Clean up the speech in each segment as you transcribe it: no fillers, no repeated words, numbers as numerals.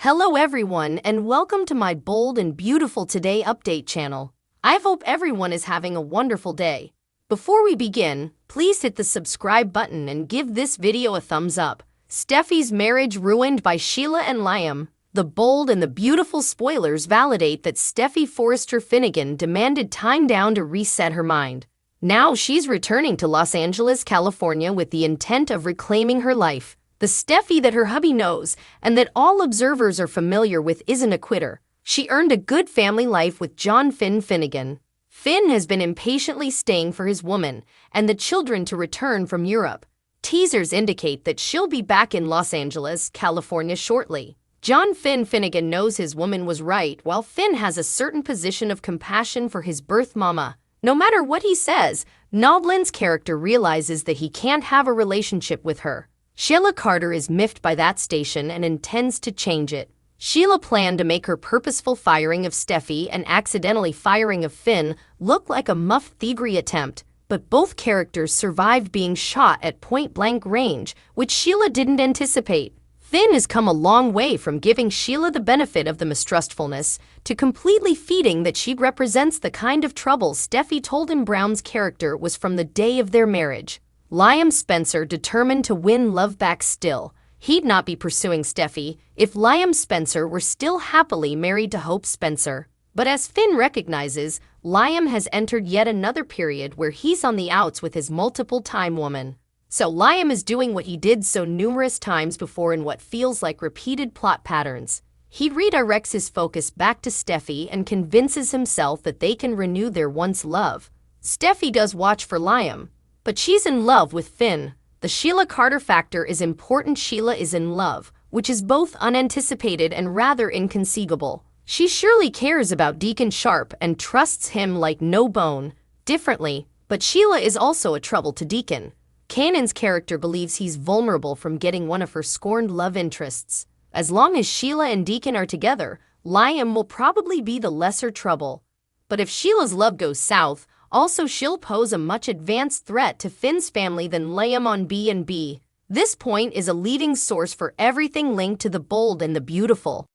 Hello everyone and welcome to my Bold and Beautiful Today update channel. I hope everyone is having a wonderful day. Before we begin, please hit the subscribe button and give this video a thumbs up. Steffy's marriage ruined by Sheila and Liam. The bold and the beautiful spoilers validate that Steffy Forrester Finnegan demanded time down to reset her mind. Now she's returning to Los Angeles, California with the intent of reclaiming her life. The Steffy that her hubby knows and that all observers are familiar with isn't a quitter. She earned a good family life with John Finn Finnegan. Finn has been impatiently staying for his woman and the children to return from Europe. Teasers indicate that she'll be back in Los Angeles, California shortly. John Finn Finnegan knows his woman was right, while Finn has a certain position of compassion for his birth mama. No matter what he says, Noblin's character realizes that he can't have a relationship with her. Sheila Carter is miffed by that station and intends to change it. Sheila planned to make her purposeful firing of Steffy and accidentally firing of Finn look like a muff thievery attempt, but both characters survived being shot at point-blank range, which Sheila didn't anticipate. Finn has come a long way from giving Sheila the benefit of the mistrustfulness to completely feeding that she represents the kind of trouble Steffy told him Brown's character was from the day of their marriage. Liam Spencer determined to win love back still. He'd not be pursuing Steffy if Liam Spencer were still happily married to Hope Spencer. But as Finn recognizes, Liam has entered yet another period where he's on the outs with his multiple-time woman. So Liam is doing what he did so numerous times before in what feels like repeated plot patterns. He redirects his focus back to Steffy and convinces himself that they can renew their once love. Steffy does watch for Liam, but she's in love with Finn. The Sheila Carter factor is important. Sheila is in love, which is both unanticipated and rather inconceivable. She surely cares about Deacon Sharp and trusts him like no bone. Differently, but Sheila is also a trouble to Deacon. Kanan's character believes he's vulnerable from getting one of her scorned love interests. As long as Sheila and Deacon are together, Liam will probably be the lesser trouble. But if Sheila's love goes south, also she'll pose a much advanced threat to Finn's family than Liam on B&B. This point is a leading source for everything linked to the bold and the beautiful.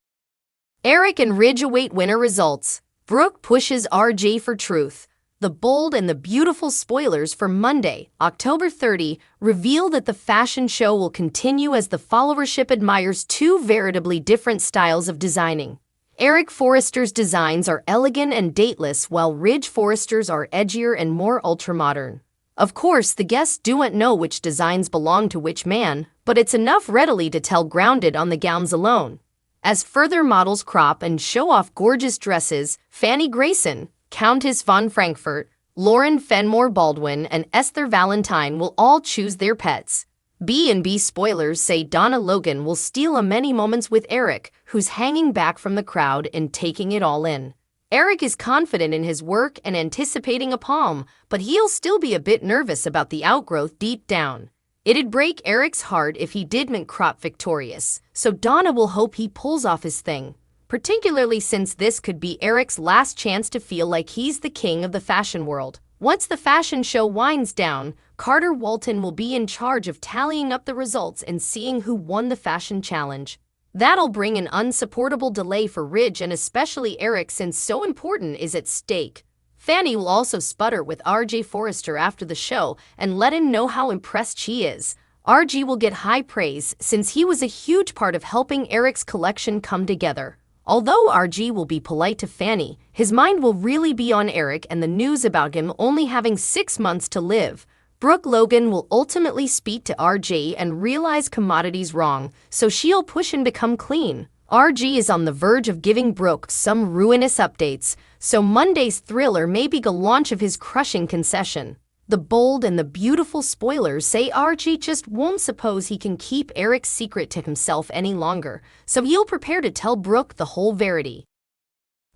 Eric and Ridge await winner results. Brooke pushes RJ for truth. The bold and the beautiful spoilers for Monday, October 30, reveal that the fashion show will continue as the followership admires two veritably different styles of designing. Eric Forrester's designs are elegant and dateless, while Ridge Forrester's are edgier and more ultramodern. Of course, the guests don't know which designs belong to which man, but it's enough readily to tell grounded on the gowns alone. As further models crop and show off gorgeous dresses, Fanny Grayson, Countess von Frankfurt, Lauren Fenmore Baldwin, and Esther Valentine will all choose their pets. B&B spoilers say Donna Logan will steal a many moments with Eric, who's hanging back from the crowd and taking it all in. Eric is confident in his work and anticipating a palm, but he'll still be a bit nervous about the outgrowth deep down. It'd break Eric's heart if he didn't crop victorious, so Donna will hope he pulls off his thing, particularly since this could be Eric's last chance to feel like he's the king of the fashion world. Once the fashion show winds down, Carter Walton will be in charge of tallying up the results and seeing who won the fashion challenge. That'll bring an unsupportable delay for Ridge and especially Eric, since so important is at stake. Fanny will also sputter with RJ Forrester after the show and let him know how impressed she is. RJ will get high praise since he was a huge part of helping Eric's collection come together. Although RJ will be polite to Fanny, his mind will really be on Eric and the news about him only having 6 months to live. Brooke Logan will ultimately speak to RJ and realize commodity's wrong, so she'll push him to come clean. RJ is on the verge of giving Brooke some ruinous updates, so Monday's thriller may be the launch of his crushing concession. The bold and the beautiful spoilers say RJ just won't suppose he can keep Eric's secret to himself any longer, so he'll prepare to tell Brooke the whole verity.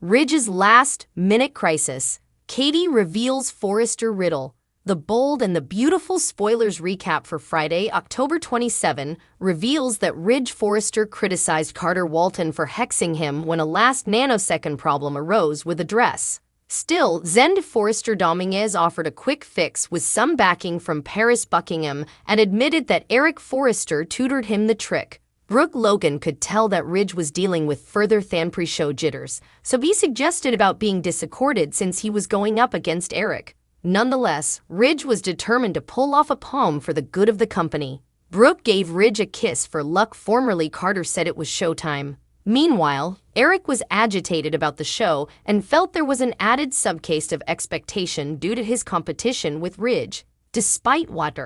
Ridge's last-minute crisis. Katie reveals Forrester riddle. The bold and the beautiful spoilers recap for Friday, October 27, reveals that Ridge Forrester criticized Carter Walton for hexing him when a last nanosecond problem arose with a dress. Still, Zend Forrester Dominguez offered a quick fix with some backing from Paris Buckingham and admitted that Eric Forrester tutored him the trick. Brooke Logan could tell that Ridge was dealing with further than pre-show jitters, so he suggested about being disaccorded since he was going up against Eric. Nonetheless, Ridge was determined to pull off a palm for the good of the company. Brooke gave Ridge a kiss for luck. Formerly, Carter said it was showtime. Meanwhile, Eric was agitated about the show and felt there was an added subcase of expectation due to his competition with Ridge. Despite what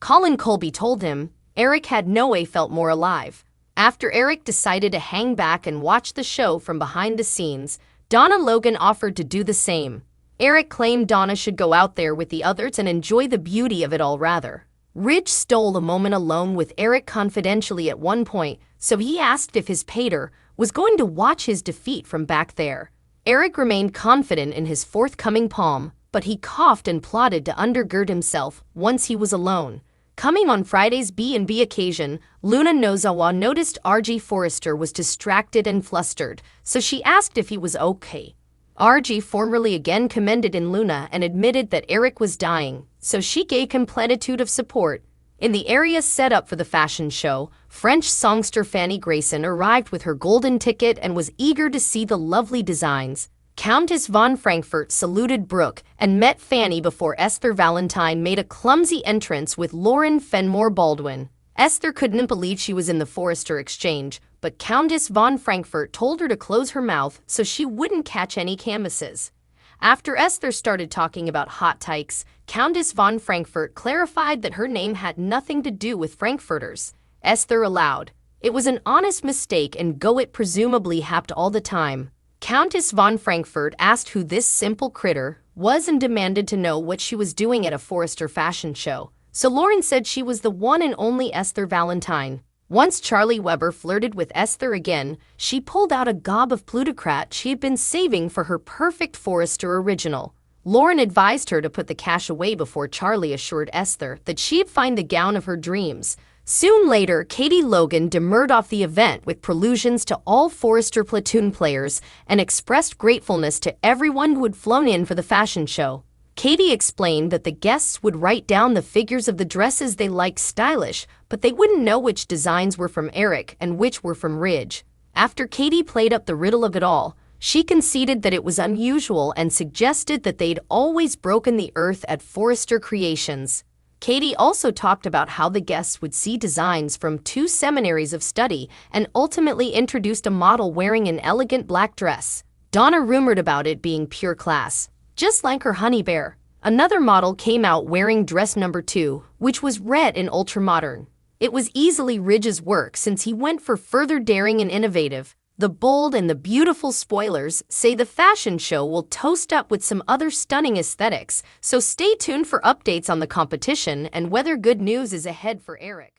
Colin Colby told him, Eric had no way felt more alive. After Eric decided to hang back and watch the show from behind the scenes, Donna Logan offered to do the same. Eric claimed Donna should go out there with the others and enjoy the beauty of it all rather. Ridge stole a moment alone with Eric confidentially at one point, so he asked if his pater was going to watch his defeat from back there. Eric remained confident in his forthcoming palm, but he coughed and plotted to undergird himself once he was alone. Coming on Friday's B&B occasion, Luna Nozawa noticed RG Forrester was distracted and flustered, so she asked if he was okay. RG formally again commended in Luna and admitted that Eric was dying, so she gave him plenitude of support. In the area set up for the fashion show, French songster Fanny Grayson arrived with her golden ticket and was eager to see the lovely designs. Countess von Frankfurt saluted Brooke and met Fanny before Esther Valentine made a clumsy entrance with Lauren Fenmore Baldwin. Esther couldn't believe she was in the Forrester exchange, but Countess von Frankfurt told her to close her mouth so she wouldn't catch any canvases. After Esther started talking about hot tykes, Countess von Frankfurt clarified that her name had nothing to do with Frankfurters. Esther allowed. It was an honest mistake and go it presumably happened all the time. Countess von Frankfurt asked who this simple critter was and demanded to know what she was doing at a Forrester fashion show. So Lauren said she was the one and only Esther Valentine. Once Charlie Weber flirted with Esther again, she pulled out a gob of plutocrat she had been saving for her perfect Forrester original. Lauren advised her to put the cash away before Charlie assured Esther that she'd find the gown of her dreams. Soon later, Katie Logan demurred off the event with prelusions to all Forrester platoon players and expressed gratefulness to everyone who had flown in for the fashion show. Katie explained that the guests would write down the figures of the dresses they liked stylish, but they wouldn't know which designs were from Eric and which were from Ridge. After Katie played up the riddle of it all, she conceded that it was unusual and suggested that they'd always broken the earth at Forrester Creations. Katie also talked about how the guests would see designs from 2 seminaries of study and ultimately introduced a model wearing an elegant black dress. Donna rumored about it being pure class, just like her honey bear. Another model came out wearing dress number 2, which was red and ultramodern. It was easily Ridge's work since he went for further daring and innovative. The bold and the beautiful spoilers say the fashion show will toast up with some other stunning aesthetics, so stay tuned for updates on the competition and whether good news is ahead for Eric.